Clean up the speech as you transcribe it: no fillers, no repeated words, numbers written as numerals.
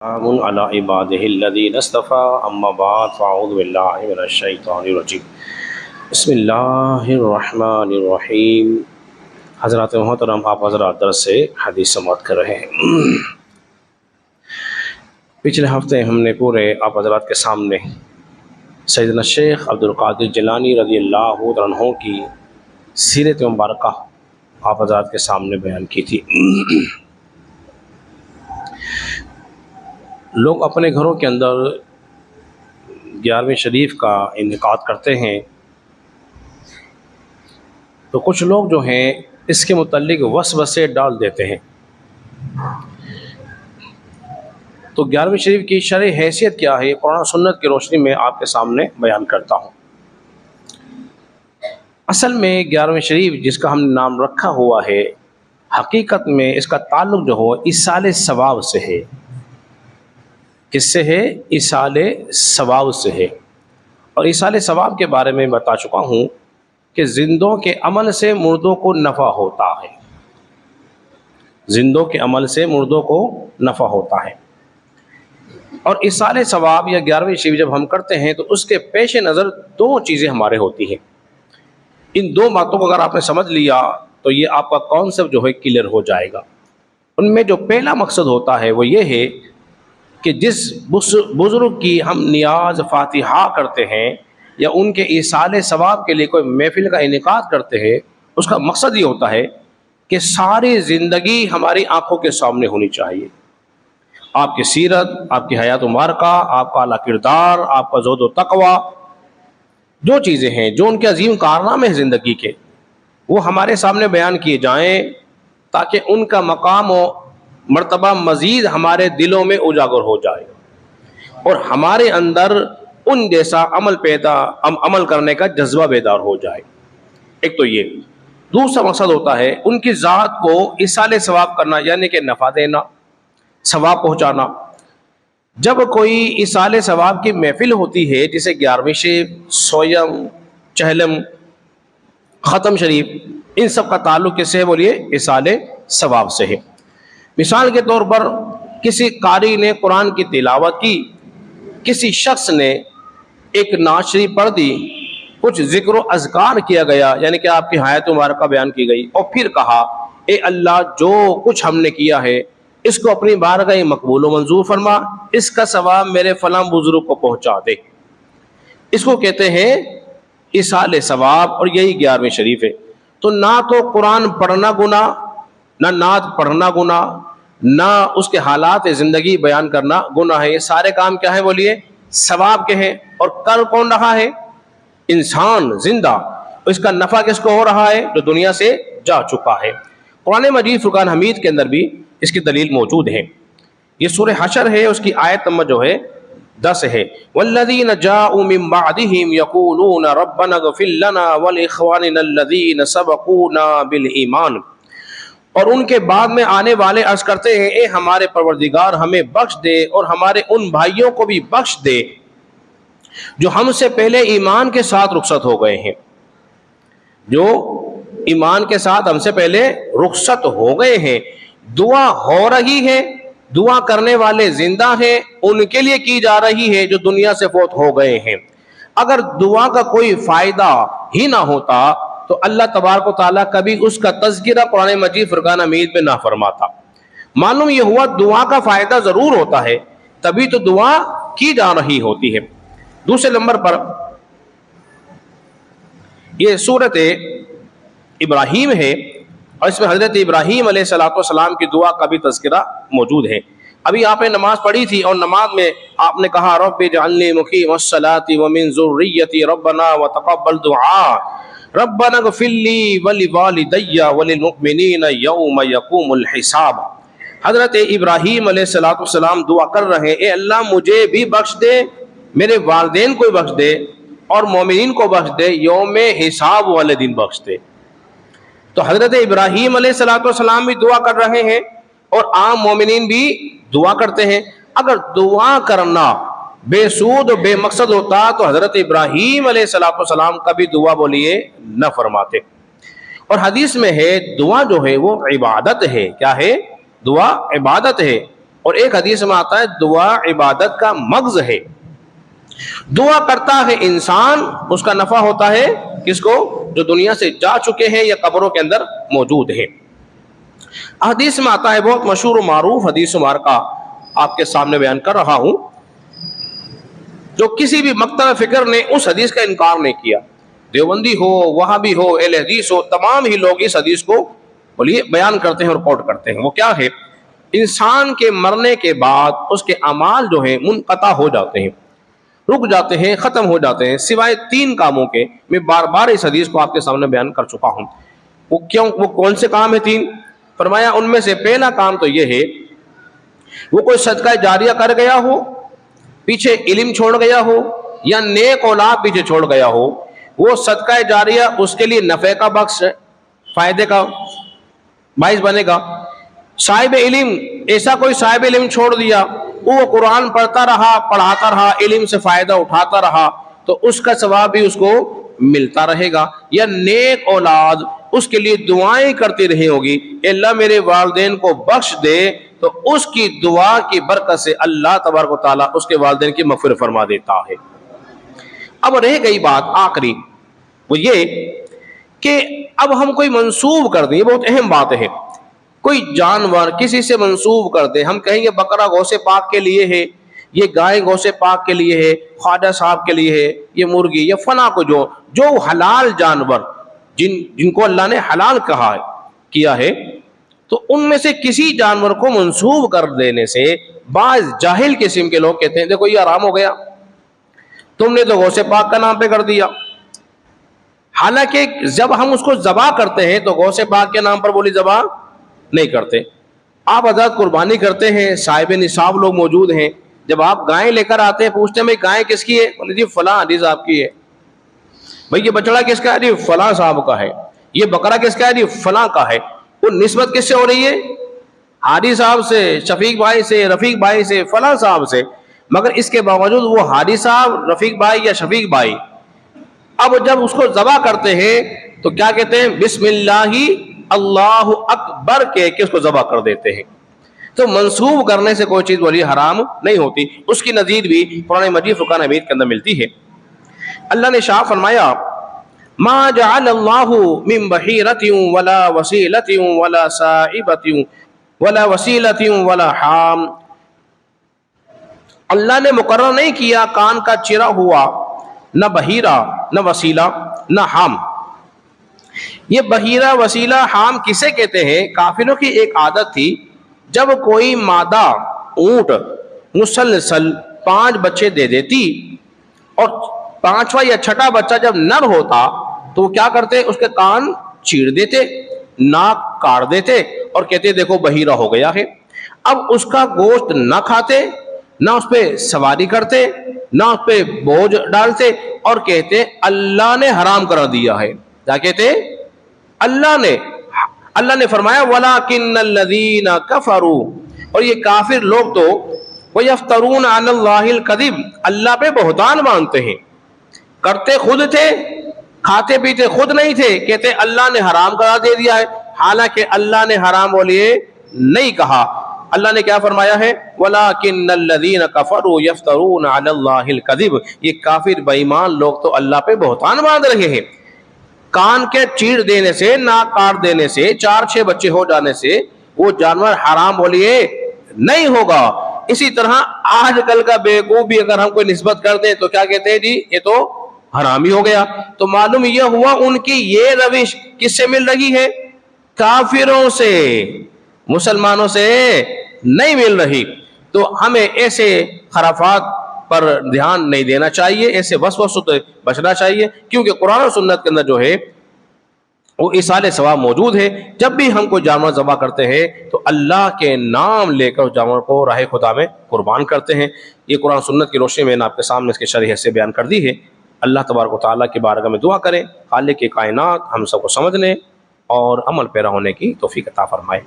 سلام علی عبادہ الذین اصطفى اما بعد فاعوذ باللہ من الشیطان الرجیم بسم اللہ الرحمن الرحیم۔ حضرات محترم، آپ حضرات درس سے حدیث سماعت کر رہے ہیں۔ پچھلے ہفتے ہم نے پورے آپ حضرات کے سامنے سیدنا شیخ عبد القادر جیلانی رضی اللہ عنہ کی سیرت مبارکہ آپ حضرات کے سامنے بیان کی تھی۔ لوگ اپنے گھروں کے اندر 11ویں شریف کا انعقاد کرتے ہیں، تو کچھ لوگ جو ہیں اس کے متعلق وسوسے ڈال دیتے ہیں۔ تو 11ویں شریف کی شرعی حیثیت کیا ہے، قرآن و سنت کی روشنی میں آپ کے سامنے بیان کرتا ہوں۔ اصل میں 11ویں شریف جس کا ہم نے نام رکھا ہوا ہے، حقیقت میں اس کا تعلق جو ہو ایصال ثواب سے ہے۔ کس سے ہے؟ ایصال ثواب سے ہے۔ اور ایصال ثواب کے بارے میں بتا چکا ہوں کہ زندوں کے عمل سے مردوں کو نفع ہوتا ہے۔ زندوں کے عمل سے مردوں کو نفع ہوتا ہے۔ اور ایصال ثواب یا 11ویں شریف جب ہم کرتے ہیں تو اس کے پیش نظر دو چیزیں ہمارے ہوتی ہیں۔ ان دو باتوں کو اگر آپ نے سمجھ لیا تو یہ آپ کا کانسیپٹ جو ہے کلیئر ہو جائے گا۔ ان میں جو پہلا مقصد ہوتا ہے وہ یہ ہے کہ جس بزرگ کی ہم نیاز فاتحہ کرتے ہیں یا ان کے ایصال ثواب کے لیے کوئی محفل کا انعقاد کرتے ہیں، اس کا مقصد یہ ہوتا ہے کہ ساری زندگی ہماری آنکھوں کے سامنے ہونی چاہیے۔ آپ کی سیرت، آپ کی حیات مبارکہ، آپ کا اعلیٰ کردار، آپ کا زہد و تقوی، جو چیزیں ہیں، جو ان کے عظیم کارنامے ہیں زندگی کے، وہ ہمارے سامنے بیان کیے جائیں تاکہ ان کا مقام و مرتبہ مزید ہمارے دلوں میں اجاگر ہو جائے اور ہمارے اندر ان جیسا عمل کرنے کا جذبہ بیدار ہو جائے۔ ایک تو یہ۔ دوسرا مقصد ہوتا ہے ان کی ذات کو ایصال ثواب کرنا، یعنی کہ نفع دینا، ثواب پہنچانا۔ جب کوئی ایصال ثواب کی محفل ہوتی ہے، جسے 11ویں شریف، سویم، چہلم، ختم شریف، ان سب کا تعلق کس سے ہے؟ بولیے ایصال ثواب سے ہے۔ مثال کے طور پر کسی قاری نے قرآن کی تلاوت کی، کسی شخص نے ایک نعت شریف پڑھ دی، کچھ ذکر و اذکار کیا گیا، یعنی کہ آپ کی حیات مبارکہ بیان کی گئی، اور پھر کہا اے اللہ جو کچھ ہم نے کیا ہے اس کو اپنی بارگاہ مقبول و منظور فرما، اس کا ثواب میرے فلاں بزرگ کو پہنچا دے۔ اس کو کہتے ہیں ایصال ثواب، اور یہی 11ویں شریف ہے۔ تو نہ تو قرآن پڑھنا گناہ، نہ نعت پڑھنا گناہ، نہ اس کے حالات زندگی بیان کرنا گناہ ہے۔ یہ سارے کام کیا ہیں؟ بولیے ثواب کے ہیں۔ اور کر کون رہا ہے؟ انسان زندہ۔ اس کا نفع کس کو ہو رہا ہے؟ جو دنیا سے جا چکا ہے۔ قرآن مجید فرقان حمید کے اندر بھی اس کی دلیل موجود ہے۔ یہ سورہ حشر ہے، اس کی آیت نمبر جو ہے 10 ہے۔ والذین جاءوا من بعدهم یقولون ربنا اغفر لنا ولاخواننا الذین سبقونا بالایمان۔ اور ان کے بعد میں آنے والے عرض کرتے ہیں اے ہمارے پروردگار ہمیں بخش دے اور ہمارے ان بھائیوں کو بھی بخش دے جو ہم سے پہلے ایمان کے ساتھ رخصت ہو گئے ہیں۔ جو ایمان کے ساتھ ہم سے پہلے رخصت ہو گئے ہیں۔ دعا ہو رہی ہے، دعا کرنے والے زندہ ہیں، ان کے لیے کی جا رہی ہے جو دنیا سے فوت ہو گئے ہیں۔ اگر دعا کا کوئی فائدہ ہی نہ ہوتا تو اللہ تبارک و تعالیٰ کبھی اس کا تذکرہ قرآن مجید فرقان حمید میں نہ فرماتا۔ معلوم یہ ہوا دعا کا فائدہ ضرور ہوتا ہے، تبھی تو دعا کی جا رہی ہوتی ہے۔ دوسرے نمبر پر یہ سورت ابراہیم ہے، اور اس میں حضرت ابراہیم علیہ السلام کی دعا کا بھی تذکرہ موجود ہے۔ ابھی آپ نے نماز پڑھی تھی اور نماز میں آپ نے کہا رب اجعلنی مقیم الصلاۃ ومن ذریتی ربنا وتقبل دعاء ربنا اغفر لی ولوالدی وللمؤمنین یوم یقوم الحساب۔ حضرت ابراہیم علیہ السلام دعا کر رہے ہیں اے اللہ مجھے بھی بخش دے، میرے والدین کو بخش دے، اور مومنین کو بخش دے، یوم حساب والے دن بخش دے۔ تو حضرت ابراہیم علیہ السلام بھی دعا کر رہے ہیں اور عام مومنین بھی دعا کرتے ہیں۔ اگر دعا کرنا بے سود و بے مقصد ہوتا تو حضرت ابراہیم علیہ السلام کبھی دعا بولیے نہ فرماتے۔ اور حدیث میں ہے دعا جو ہے وہ عبادت ہے۔ کیا ہے؟ دعا عبادت ہے۔ اور ایک حدیث میں آتا ہے دعا عبادت کا مغز ہے، دعا کرتا ہے انسان، اس کا نفع ہوتا ہے کس کو؟ جو دنیا سے جا چکے ہیں یا قبروں کے اندر موجود ہیں۔ حدیث میں آتا ہے، بہت مشہور و معروف حدیث مبارکہ آپ کے سامنے بیان کر رہا ہوں، جو کسی بھی مکتب فکر نے اس حدیث کا انکار نہیں کیا، دیوبندی ہو، وہابی ہو، اہل حدیث ہو، تمام ہی لوگ اس حدیث کو بولیے بیان کرتے ہیں اور کوٹ کرتے ہیں۔ وہ کیا ہے؟ انسان کے مرنے کے بعد اس کے اعمال جو ہیں منقطع ہو جاتے ہیں، رک جاتے ہیں، ختم ہو جاتے ہیں، سوائے 3 کاموں کے۔ میں بار بار اس حدیث کو آپ کے سامنے بیان کر چکا ہوں۔ وہ کون سے کام ہیں 3؟ فرمایا ان میں سے پہلا کام تو یہ ہے، وہ کوئی صدقہ جاریہ کر گیا ہو، پیچھے علم چھوڑ گیا ہو، یا نیک اولاد پیچھے چھوڑ گیا ہو، وہ صدقہ جاریہ اس کے لیے نفع کا بخش ہے، فائدے کا باعث بنے گا۔ صاحب علم، ایسا کوئی صاحب علم چھوڑ دیا، وہ قرآن پڑھتا رہا، پڑھاتا رہا، علم سے فائدہ اٹھاتا رہا، تو اس کا ثواب بھی اس کو ملتا رہے گا۔ یا نیک اولاد اس کے لیے دعائیں کرتی رہی ہوگی، اے اللہ میرے والدین کو بخش دے، تو اس کی دعا کی برکت سے اللہ تبارک و تعالیٰ اس کے والدین کی مغفرت فرما دیتا ہے۔ اب رہ گئی بات آخری، وہ یہ کہ اب ہم کوئی منسوب کر دیں، یہ بہت اہم بات ہے، کوئی جانور کسی سے منسوب کر دیں، ہم کہیں گے بکرا غوث پاک کے لیے ہے، یہ گائے غوث پاک کے لیے ہے، خواجہ صاحب کے لیے ہے، یہ مرغی یا فلاں کو، جو حلال جانور جن کو اللہ نے حلال کہا ہے، کیا ہے، تو ان میں سے کسی جانور کو منسوب کر دینے سے بعض جاہل قسم کے لوگ کہتے ہیں دیکھو یہ حرام ہو گیا، تم نے تو غوث پاک کا نام پہ کر دیا۔ حالانکہ جب ہم اس کو ذبح کرتے ہیں تو غوث پاک کے نام پر بولی ذبح نہیں کرتے۔ آپ حضرات قربانی کرتے ہیں، صاحب نصاب لوگ موجود ہیں، جب آپ گائے لے کر آتے ہیں پوچھتے ہیں بھائی گائے کس کی ہے؟ بولے جی فلاں حدیث صاحب کی ہے۔ بھائی یہ بچڑا کس کا ہے؟ جی فلاں صاحب کا ہے۔ یہ بکرا کس کا ہے؟ جی فلاں کا ہے۔ وہ نسبت کس سے ہو رہی ہے؟ حاجی صاحب سے، شفیق بھائی سے، رفیق بھائی سے، فلاں صاحب سے۔ مگر اس کے باوجود وہ حاجی صاحب، رفیق بھائی یا شفیق بھائی، اب جب اس کو ذبح کرتے ہیں تو کیا کہتے ہیں؟ بسم اللہ اللہ اکبر کہ اس کو ذبح کر دیتے ہیں۔ تو منسوب کرنے سے کوئی چیز ولی حرام نہیں ہوتی۔ اس کی نظیر بھی قرآن مجید فرقان حمید کے اندر ملتی ہے۔ اللہ نے شاہ فرمایا ما جعل اللہ من بحیرۃ ولا وسیلۃ ولا صائبۃ ولا وسیلۃ ولا حام، اللہ نے مقرر نہیں کیا کان کا چرا ہوا، نہ بحیرہ، نہ وسیلہ، نہ حام۔ یہ بحیرہ، وسیلہ، حام کسے کہتے ہیں؟ کافروں کی ایک عادت تھی، جب کوئی مادہ اونٹ مسلسل 5 بچے دے دیتی اور 5واں یا 6واں بچہ جب نر ہوتا تو وہ کیا کرتے؟ اس کے کان چیر دیتے، ناک کاٹ دیتے اور کہتے دیکھو بحیرہ ہو گیا ہے۔ اب اس کا گوشت نہ کھاتے، نہ اس پہ سواری کرتے، نہ اس پہ بوجھ ڈالتے، اور کہتے اللہ نے حرام کرا دیا ہے۔ کیا کہتے؟ اللہ نے فرمایا وَلَكِنَّ الَّذِينَ كَفَرُوا، اور یہ کافر لوگ تو وَيَفْتَرُونَ عَلَى اللَّهِ الْكَذِبَ، اللہ پہ بہتان مانتے ہیں، کرتے خود تھے، کھاتے پیتے خود نہیں تھے، کہتے اللہ نے حرام کرا دے دیا ہے، حالانکہ اللہ نے حرام بولیے نہیں کہا۔ اللہ نے کیا فرمایا ہے؟ وَلَكِنَّ الَّذِينَ كَفَرُوا يَفْتَرُونَ عَلَى اللَّهِ الْكَذِبَ، یہ کافر بے ایمان لوگ تو اللہ پہ بہتان باندھ رہے ہیں۔ کان کے چیر دینے سے، ناک کاٹ دینے سے، 4-6 بچے ہو جانے سے وہ جانور حرام بولیے نہیں ہوگا۔ اسی طرح آج کل کا بیوقوف بھی اگر ہم کوئی نسبت کر دیں تو کیا کہتے ہیں؟ جی یہ تو حرام ہی ہو گیا۔ تو معلوم یہ ہوا ان کی یہ روش کس سے مل رہی ہے؟ کافروں سے، مسلمانوں سے نہیں مل رہی۔ تو ہمیں ایسے خرافات پر دھیان نہیں دینا چاہیے، ایسے وسوسوں سے بچنا چاہیے، کیونکہ قرآن و سنت کے اندر جو ہے وہ ایصال ثواب موجود ہے۔ جب بھی ہم کوئی جانور ذبح کرتے ہیں تو اللہ کے نام لے کر اس جانور کو راہ خدا میں قربان کرتے ہیں۔ یہ قرآن سنت کی روشنی میں نے آپ کے سامنے اس کی شرح سے بیان کر دی ہے۔ اللہ تبارک و تعالیٰ کی بارگاہ میں دعا کریں، خالق کائنات ہم سب کو سمجھنے اور عمل پیرا ہونے کی توفیق عطا فرمائے۔